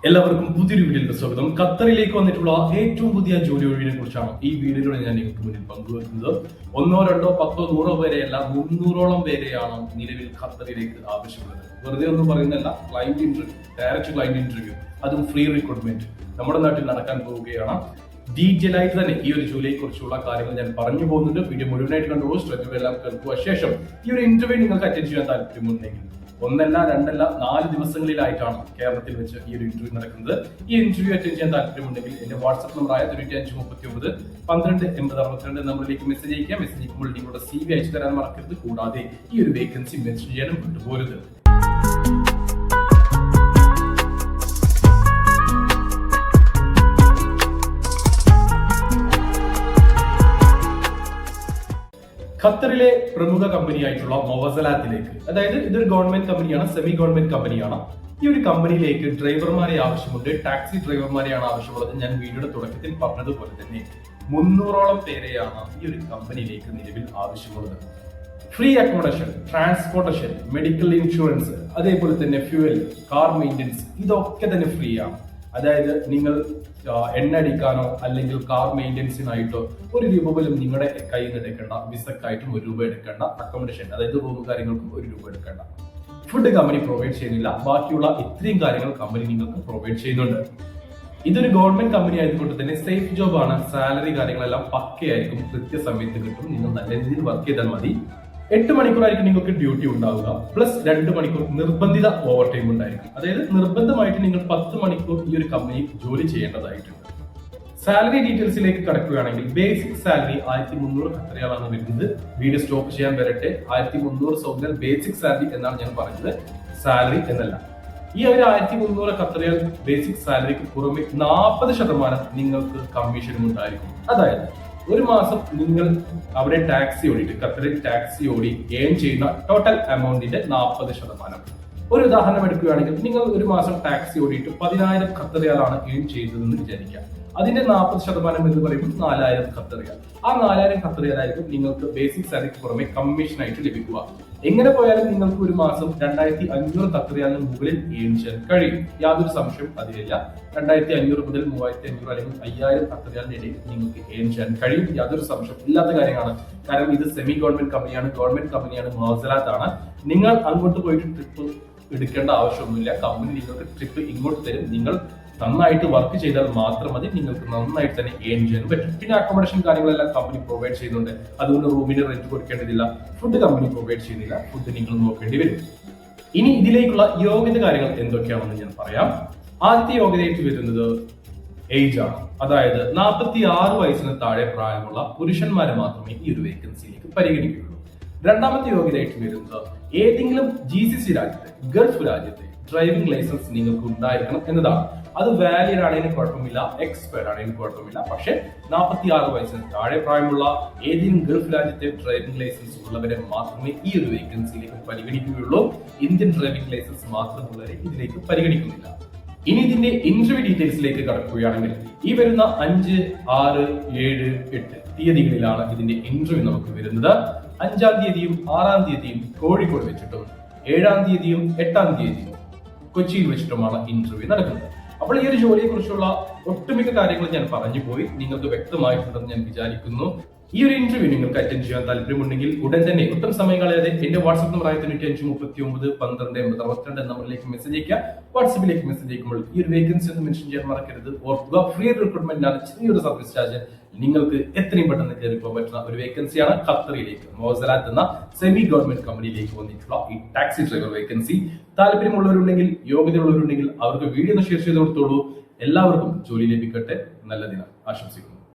എല്ലാവർക്കും പുതിയൊരു വീഡിയോയിലേക്ക് സ്വാഗതം. ഖത്തറിലേക്ക് വന്നിട്ടുള്ള ഏറ്റവും പുതിയ ജോലി ഒഴിവിനെ കുറിച്ചാണ് ഈ വീഡിയോയിലൂടെ ഞാൻ നിങ്ങൾക്ക് മുന്നിൽ പങ്കുവെക്കുന്നത്. 1, 2, 10, 100 പേരെയല്ല, 300ഓളം പേരെയാണ് നിലവിൽ ഖത്തറിലേക്ക് ആവശ്യമുള്ളത്. വെറുതെ ഒന്നും പറയുന്നല്ല, client interview, direct client interview, അതും ഫ്രീ റിക്രൂട്ട്മെന്റ് നമ്മുടെ നാട്ടിൽ നടക്കാൻ പോവുകയാണ്. ഡീറ്റെയിൽ ആയിട്ട് തന്നെ ഈ ഒരു ജോലിയെ കുറിച്ചുള്ള കാര്യങ്ങൾ ഞാൻ പറഞ്ഞു പോകുന്നുണ്ട്. വീഡിയോ മുഴുവനായിട്ട് കണ്ടു സ്ട്രെച്ച് എല്ലാം കേൾക്കുക. ശേഷം ഈ ഒരു ഇന്റർവ്യൂ നിങ്ങൾക്ക് അറ്റൻഡ് ചെയ്യാൻ താല്പര്യമുണ്ടെങ്കിൽ 1, 2, 4 ദിവസങ്ങളിലായിട്ടാണ് കേരളത്തിൽ വെച്ച് ഈ ഒരു ഇന്റർവ്യൂ നടക്കുന്നത്. ഈ ഇന്റർവ്യൂ അറ്റൻഡ് ചെയ്യാൻ താല്പര്യമുണ്ടെങ്കിൽ എന്റെ വാട്സ്ആപ്പ് നമ്പറായ 9539128062 നമ്പറിലേക്ക് മെസ്സേജ് അയക്കുക. മെസ്സേജ് അയക്കുമ്പോൾ നിങ്ങളുടെ CV അയച്ചു തരാൻ മറക്കരുത്. കൂടാതെ ഈ ഒരു വേക്കൻസി മെൻഷൻ ചെയ്യാനും വിട്ടുപോരുത്. ഖത്തറിലെ പ്രമുഖ കമ്പനിയായിട്ടുള്ള മൊവസലാത്തിലേക്ക്, അതായത് ഇതൊരു ഗവൺമെന്റ് കമ്പനിയാണ്, സെമി ഗവൺമെന്റ് കമ്പനിയാണ്. ഈ ഒരു കമ്പനിയിലേക്ക് ഡ്രൈവർമാരെ ആവശ്യമുണ്ട്. ടാക്സി ഡ്രൈവർമാരെയാണ് ആവശ്യമുള്ളത്. ഞാൻ വീഡിയോയുടെ തുടക്കത്തിൽ പറഞ്ഞതുപോലെ തന്നെ 300ഓളം പേരെയാണ് ഈ ഒരു കമ്പനിയിലേക്ക് നിലവിൽ ആവശ്യമുള്ളത്. Free accommodation, transportation, medical insurance, അതേപോലെ തന്നെ ഫ്യൂവൽ, കാർ മെയിൻ്റെനൻസ്, ഇതൊക്കെ തന്നെ ഫ്രീ ആണ്. അതായത് നിങ്ങൾ എണ്ണ അടിക്കാനോ അല്ലെങ്കിൽ കാർ മെയിൻ്റെനൻസിനായിട്ടോ 1 രൂപ പോലും നിങ്ങളുടെ കയ്യിൽ നിന്ന് എടുക്കേണ്ട. വിസക്കായിട്ടും 1 രൂപ എടുക്കേണ്ട. അക്കോമഡേഷൻ, അതായത് റൂം കാര്യങ്ങൾക്കും 1 രൂപ എടുക്കേണ്ട. ഫുഡ് കമ്പനി പ്രൊവൈഡ് ചെയ്യുന്നില്ല. ബാക്കിയുള്ള ഇത്രയും കാര്യങ്ങൾ കമ്പനി നിങ്ങൾക്ക് പ്രൊവൈഡ് ചെയ്യുന്നുണ്ട്. ഇതൊരു ഗവൺമെന്റ് കമ്പനി ആയതുകൊണ്ട് തന്നെ സേഫ് ജോബ് ആണ്. സാലറി കാര്യങ്ങളെല്ലാം പക്കയായിരിക്കും, കൃത്യസമയത്ത് കിട്ടും. നിങ്ങൾ നല്ല രീതിയിൽ വർക്ക് ചെയ്താൽ മതി. 8 മണിക്കൂറായിരിക്കും നിങ്ങൾക്ക് ഡ്യൂട്ടി ഉണ്ടാവുക. പ്ലസ് 2 മണിക്കൂർ നിർബന്ധിത ഓവർ ടൈം ഉണ്ടായിരിക്കും. അതായത് നിർബന്ധമായിട്ട് നിങ്ങൾ 10 മണിക്കൂർ ഈ ഒരു കമ്പനിയിൽ ജോലി ചെയ്യേണ്ടതായിട്ടുണ്ട്. സാലറി ഡീറ്റെയിൽസിലേക്ക് കടക്കുകയാണെങ്കിൽ ബേസിക് സാലറി 1300 ഖത്തറിയാലാണ് വരുന്നത്. വീഡിയോ സ്റ്റോപ്പ് ചെയ്യാൻ വരട്ടെ. 1300 സൗദിയിൽ ബേസിക് സാലറി എന്നാണ് ഞാൻ പറഞ്ഞത്, സാലറി എന്നല്ല. ഈ ഒരു 1300 ഖത്തറിയാൽ ബേസിക് സാലറിക്ക് പുറമെ 40% നിങ്ങൾക്ക് കമ്മീഷനും ഉണ്ടായിരിക്കും. അതായത് ഒരു മാസം നിങ്ങൾ അവിടെ ടാക്സി ഓടിയിട്ട് ഖത്തറിൽ ടാക്സി ഓടി ഏൺ ചെയ്യുന്ന ടോട്ടൽ എമൗണ്ടിന്റെ 40%. ഒരു ഉദാഹരണം എടുക്കുകയാണെങ്കിൽ നിങ്ങൾ ഒരു മാസം ടാക്സി ഓടിയിട്ട് 10,000 ഖത്തറിയാലാണ് ഏൺ ചെയ്തതെന്ന് വിചാരിക്കാം. അതിന്റെ 40% എന്ന് പറയുമ്പോൾ 4,000 ഖത്തറിയാൽ. ആ 4,000 ഖത്തറിയാലായിരിക്കും നിങ്ങൾക്ക് ബേസിക് സാലറിക്ക് പുറമെ കമ്മീഷനായിട്ട് ലഭിക്കുക. എങ്ങനെ പോയാലും നിങ്ങൾക്ക് ഒരു മാസം 2,500 ഖത്തറിയാലിന് മുകളിൽ ഏൺ ചെയ്യാൻ കഴിയും. യാതൊരു സംശയം അതിലില്ല. 2,500 മുതൽ 3,500 അല്ലെങ്കിൽ 5,000 ഖത്തറിയാലിന് ഇടയിൽ നിങ്ങൾക്ക് ഏൺ ചെയ്യാൻ കഴിയും. യാതൊരു സംശയം ഇല്ലാത്ത കാര്യമാണ്. കാരണം ഇത് സെമി ഗവൺമെന്റ് കമ്പനിയാണ്, മൊവസലാത്താണ്. നിങ്ങൾ അങ്ങോട്ട് പോയിട്ട് ട്രിപ്പ് എടുക്കേണ്ട ആവശ്യമൊന്നുമില്ല. കമ്പനി നിങ്ങൾക്ക് ട്രിപ്പ് ഇങ്ങോട്ട് തരും. നിങ്ങൾ നന്നായിട്ട് വർക്ക് ചെയ്താൽ മാത്രം മതി. നിങ്ങൾക്ക് നന്നായിട്ട് തന്നെ ഏൺ ചെയ്യാൻ പറ്റും. പിന്നെ അക്കോമഡേഷൻ കാര്യങ്ങളെല്ലാം കമ്പനി പ്രൊവൈഡ് ചെയ്യുന്നുണ്ട്. അതുകൊണ്ട് റൂമിന് റെന്റ് കൊടുക്കേണ്ടതില്ല. ഫുഡ് കമ്പനി പ്രൊവൈഡ് ചെയ്യുന്നില്ല. ഫുഡ് നിങ്ങൾ നോക്കേണ്ടി വരും. ഇനി ഇതിലേക്കുള്ള യോഗ്യത കാര്യങ്ങൾ എന്തൊക്കെയാണെന്ന് ഞാൻ പറയാം. ആദ്യത്തെ യോഗ്യതയായിട്ട് വരുന്നത് ഏജ് ആണ്. അതായത് 46 വയസ്സിന് താഴെ പ്രായമുള്ള പുരുഷന്മാരെ മാത്രമേ ഈ ഒരു വേക്കൻസിയിലേക്ക് പരിഗണിക്കുകയുള്ളൂ. രണ്ടാമത്തെ യോഗ്യതയായിട്ട് വരുന്നത് ഏതെങ്കിലും GCC രാജ്യത്തെ, ഗൾഫ് രാജ്യത്തെ ഡ്രൈവിംഗ് ലൈസൻസ് നിങ്ങൾക്ക് ഉണ്ടായിരിക്കണം എന്നതാണ്. അത് വാലിഡ് ആണെങ്കിലും കുഴപ്പമില്ല, എക്സ്പയർഡ് ആണെങ്കിലും കുഴപ്പമില്ല. പക്ഷേ 46 വയസ്സിന് താഴെ പ്രായമുള്ള ഏതെങ്കിലും ഗൾഫ് രാജ്യത്തെ ഡ്രൈവിംഗ് ലൈസൻസ് ഉള്ളവരെ മാത്രമേ ഈ ഒരു വേക്കൻസിയിലേക്ക് പരിഗണിക്കുകയുള്ളൂ. ഇന്ത്യൻ ഡ്രൈവിംഗ് ലൈസൻസ് മാത്രമുള്ളവരെ ഇതിലേക്ക് പരിഗണിക്കുന്നില്ല. ഇനി ഇതിന്റെ ഇന്റർവ്യൂ ഡീറ്റെയിൽസിലേക്ക് കടക്കുകയാണെങ്കിൽ ഈ വരുന്ന 5, 6, 7, 8 തീയതികളിലാണ് ഇതിന്റെ ഇന്റർവ്യൂ നമുക്ക് വരുന്നത്. 5-ാം തീയതിയും 6-ാം തീയതിയും കോഴിക്കോട് വെച്ചിട്ടും 7-ാം തീയതിയും 8-ാം തീയതിയും കൊച്ചിയിൽ വെച്ചിട്ടുമാണ് ഇന്റർവ്യൂ നടക്കുന്നത്. അപ്പോൾ ഈ ഒരു ജോലിയെ കുറിച്ചുള്ള ഒട്ടുമിക്ക കാര്യങ്ങൾ ഞാൻ പറഞ്ഞു പോയി. നിങ്ങൾക്ക് വ്യക്തമായിട്ടുണ്ടെന്ന് ഞാൻ വിചാരിക്കുന്നു. ഈ ഒരു ഇന്റർവ്യൂ നിങ്ങൾക്ക് അറ്റൻഡ് ചെയ്യാൻ താല്പര്യമുണ്ടെങ്കിൽ ഉടൻ തന്നെ ഒട്ടും സമയം കളയാതെ എന്റെ വാട്സ്ആപ്പ് നമ്പർ 9539128062 നമ്പറിലേക്ക് മെസ്സേജ് അയക്കുക. വാട്സ്ആപ്പിലേക്ക് മെസ്സേജ് അയക്കുമ്പോൾ ഈ ഒരു വേക്കൻസി ഒന്ന് മെൻഷൻ ചെയ്യാൻ മറക്കരുത്. ഓർക്കുക, ഫ്രീ റിക്രൂട്ട്മെന്റിനാണ്. ചെറിയൊരു സർവീസ് ചാർജ്. നിങ്ങൾക്ക് എത്രയും പെട്ടെന്ന് കയറി പോകാൻ പറ്റുന്ന ഒരു വേക്കൻസിയാണ് ഖത്തറിലേക്ക് മൊവസലാത്ത് എന്ന സെമി ഗവൺമെന്റ് കമ്പനിയിലേക്ക് വന്നിട്ടുള്ള ഈ ടാക്സി ഡ്രൈവർ വേക്കൻസി. താല്പര്യമുള്ളവരുണ്ടെങ്കിൽ, യോഗ്യതയുള്ളവരുണ്ടെങ്കിൽ അവർക്ക് വീഡിയോ ഒന്ന് ഷെയർ ചെയ്ത് കൊടുത്തോളൂ. എല്ലാവർക്കും ജോലി ലഭിക്കട്ടെ. നല്ല ദിനം ആശംസിക്കുന്നു.